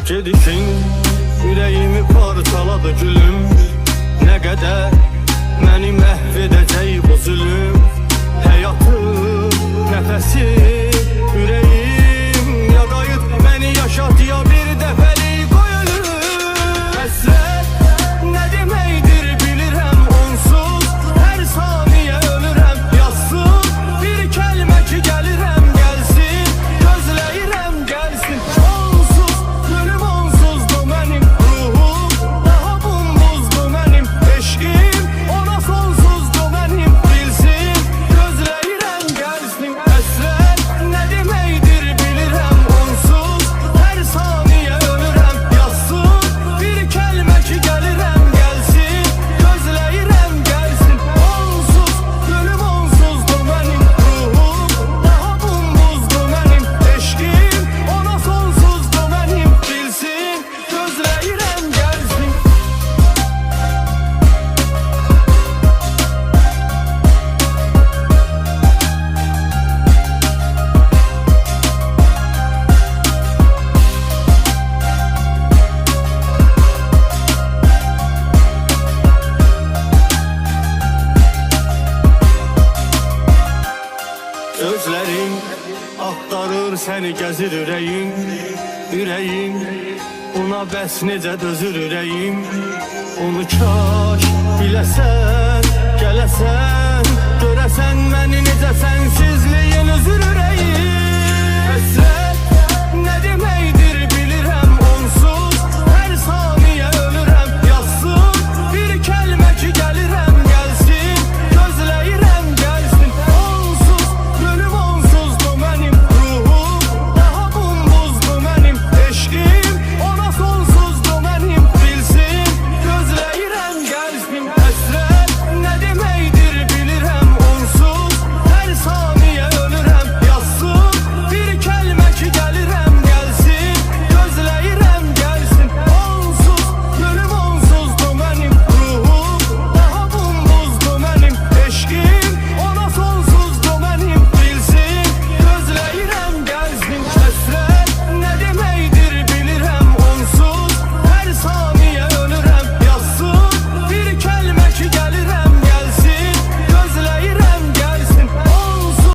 Gedişin ürəyimi parçaladı gülüm. Nə qədər məni məhv edəcək bu zülüm. Həyatım, nəfəsim, ürəyim ya qayıt məni yaşat ya bir dəfəlik qoy ölüm. Həsrət nə deməkdir bilirəm onsuz, hər saniyə ölürəm yazsın bir kəlmə ki gəlirəm gəlsin, gözləyirəm gəlsin. Onsuz gülüm onsuzdur mənim ruhum, daha bumbuzdur mənim eşqim, ona sonsuzdur mənim bilsin, gözləyirəm gəlsin. Həsrət nə deməkdir bilirəm onsuz, hər saniyə ölürəm yazsın bir kəlmə ki gəlirəm gəlsin, gözləyirəm gəlsin. Onsuz gülüm onsuzdur mənim ruhum, daha bumbuzdur mənim eşqim, ona sonsuzdur mənim bilsin, gözləyirəm gəlsin. Özlərin axtarır səni gəzir ürəyim, ürəyim ona bəs necə dözür ürəyim. Onu kaş biləsən, gələsən, görəsən məni necə sənsizliyin üzür ürəyim.